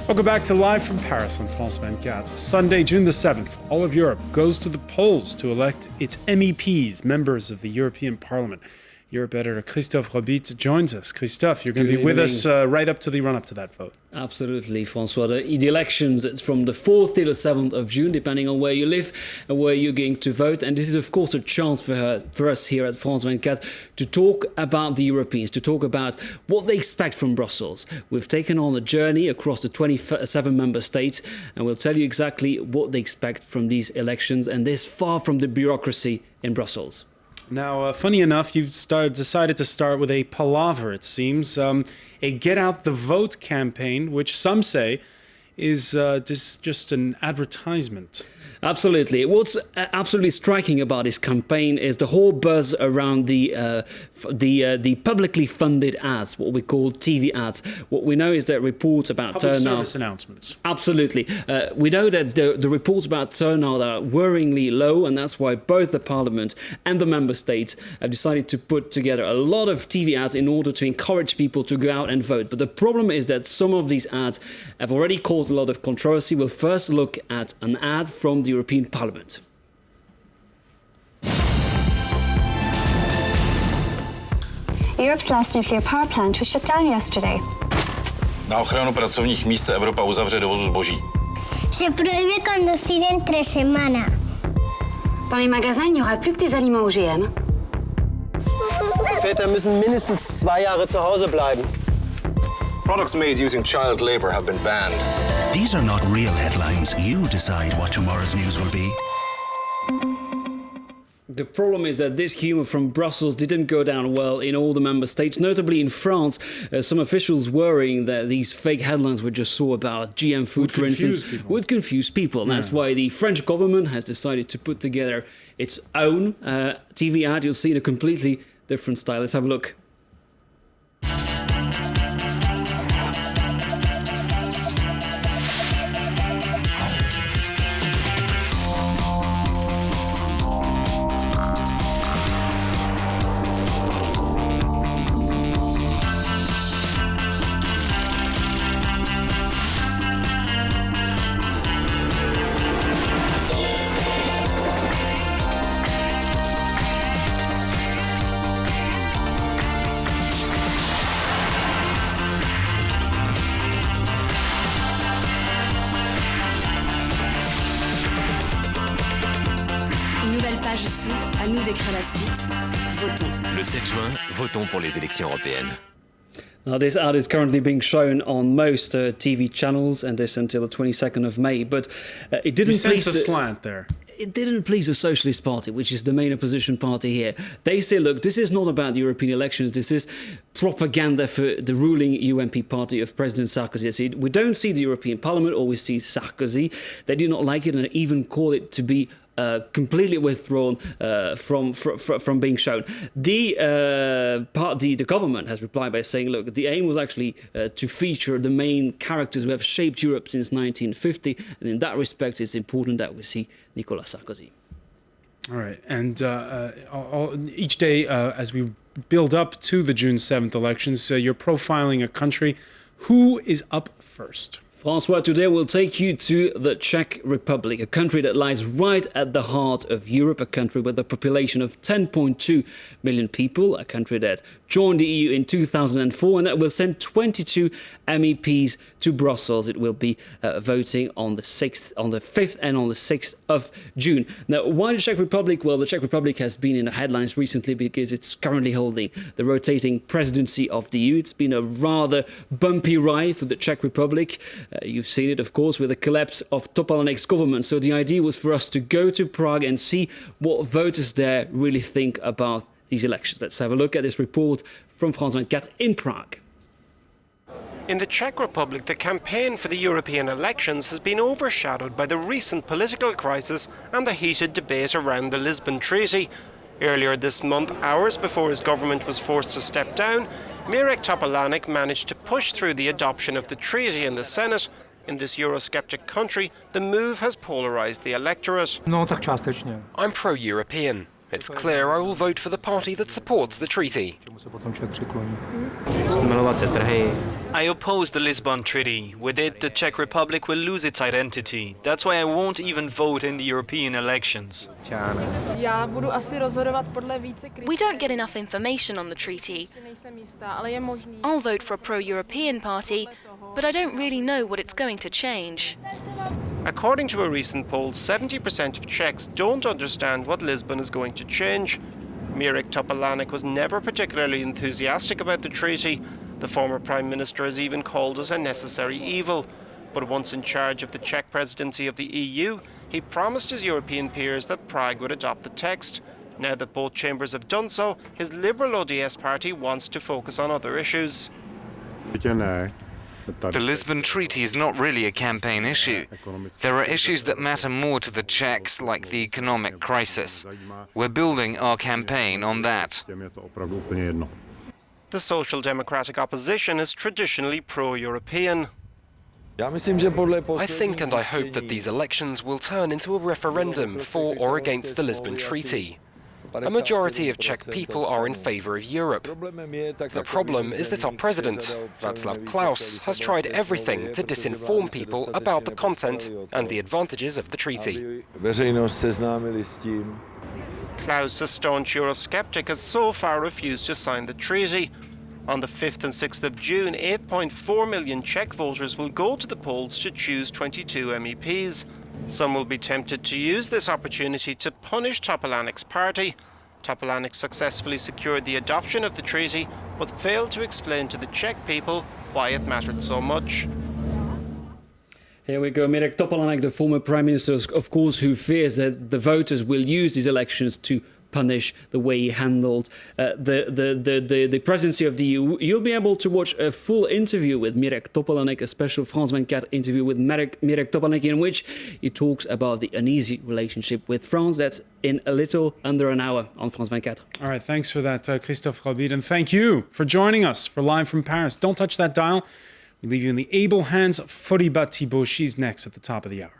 Welcome back to Live from Paris on France 24. Sunday, June the 7th, all of Europe goes to the polls to elect its MEPs, members of the European Parliament. Europe editor Christophe Robit joins us. Christophe, you're going to be with us right up to the run-up to that vote. Absolutely, Francois. The elections, it's from the 4th till the 7th of June, depending on where you live and where you're going to vote. And this is, of course, a chance for us here at France 24 to talk about the Europeans, to talk about what they expect from Brussels. We've taken on a journey across the 27 member states, and we'll tell you exactly what they expect from these elections. And this far from the bureaucracy in Brussels. Now, funny enough, you've decided to start with a palaver, it seems, a get-out-the-vote campaign, which some say is just an advertisement. Absolutely. What's absolutely striking about this campaign is the whole buzz around the publicly funded ads, what we call TV ads. What we know is that reports about public turnout... service announcements. Absolutely. We know that the reports about turnout are worryingly low, and that's why both the Parliament and the Member States have decided to put together a lot of TV ads in order to encourage people to go out and vote. But the problem is that some of these ads have already caused a lot of controversy. We'll first look at an ad from the European Parliament. Europe's last nuclear power plant was shut down yesterday. Na ochranu pracovních míst se Evropa uzavře dovozu zboží. Se prohíbe conducir entre semana. Dans les magasins, il n'y aura plus que des aliments OGM. Väter müssen mindestens 2 Jahre zu Hause bleiben. Products made using child labor have been banned. These are not real headlines. You decide what tomorrow's news will be. The problem is that this humour from Brussels didn't go down well in all the member states, notably in France. Some officials worrying that these fake headlines we just saw about GM food, for instance, would confuse people. And that's why the French government has decided to put together its own TV ad. You'll see in a completely different style. Let's have a look. Page s'ouvre, à nous d'écrire la suite. Votons. Le 7 juin, votons pour les élections européennes. Now, this ad is currently being shown on most TV channels, and this until the 22nd of May. But it didn't please a slant there. It didn't please the Socialist Party, which is the main opposition party here. They say, look, this is not about the European elections. This is propaganda for the ruling UMP party of President Sarkozy. We don't see the European Parliament, or we see Sarkozy. They do not like it and even call it to be completely withdrawn from being shown. The government has replied by saying, look, the aim was actually to feature the main characters who have shaped Europe since 1950, and in that respect, it's important that we see Nicolas Sarkozy. All right, and each day as we build up to the June 7th elections, you're profiling a country. Who is up first? Francois, today we'll take you to the Czech Republic, a country that lies right at the heart of Europe, a country with a population of 10.2 million people, a country that joined the EU in 2004 and that will send 22 MEPs to Brussels. It will be voting on the 6th, on the 5th and on the 6th of June. Now, why the Czech Republic? Well, the Czech Republic has been in the headlines recently because it's currently holding the rotating presidency of the EU. It's been a rather bumpy ride for the Czech Republic. You've seen it, of course, with the collapse of Topolánek's government. So the idea was for us to go to Prague and see what voters there really think about these elections. Let's have a look at this report from France 24 in Prague. In the Czech Republic, the campaign for the European elections has been overshadowed by the recent political crisis and the heated debate around the Lisbon Treaty. Earlier this month, hours before his government was forced to step down, Mirek Topolánek managed to push through the adoption of the treaty in the Senate. In this Eurosceptic country, the move has polarised the electorate. No, tak částečně. I'm pro-European. It's clear I will vote for the party that supports the treaty. I oppose the Lisbon Treaty. With it, the Czech Republic will lose its identity. That's why I won't even vote in the European elections. We don't get enough information on the treaty. I'll vote for a pro-European party, but I don't really know what it's going to change. According to a recent poll, 70% of Czechs don't understand what Lisbon is going to change. Mirek Topolánek was never particularly enthusiastic about the treaty. The former Prime Minister has even called it a necessary evil. But once in charge of the Czech presidency of the EU, he promised his European peers that Prague would adopt the text. Now that both chambers have done so, his Liberal ODS party wants to focus on other issues. The Lisbon Treaty is not really a campaign issue. There are issues that matter more to the Czechs, like the economic crisis. We're building our campaign on that. The Social Democratic opposition is traditionally pro-European. I think and I hope that these elections will turn into a referendum for or against the Lisbon Treaty. A majority of Czech people are in favour of Europe. The problem is that our president, Václav Klaus, has tried everything to disinform people about the content and the advantages of the treaty. Klaus, a staunch Eurosceptic, has so far refused to sign the treaty. On the 5th and 6th of June, 8.4 million Czech voters will go to the polls to choose 22 MEPs. Some will be tempted to use this opportunity to punish Topolánek's party. Topolánek successfully secured the adoption of the treaty, but failed to explain to the Czech people why it mattered so much. Here we go. Mirek Topolánek, the former Prime Minister, of course, who fears that the voters will use these elections to punish the way he handled the presidency of the EU. You'll be able to watch a full interview with Mirek Topolánek, a special France 24 interview with Mirek Topolánek, in which he talks about the uneasy relationship with France. That's in a little under an hour on France 24. All right, thanks for that, Christophe Robit, and thank you for joining us for Live from Paris. Don't touch that dial. We leave you in the able hands of Foriba Thibault. She's next at the top of the hour.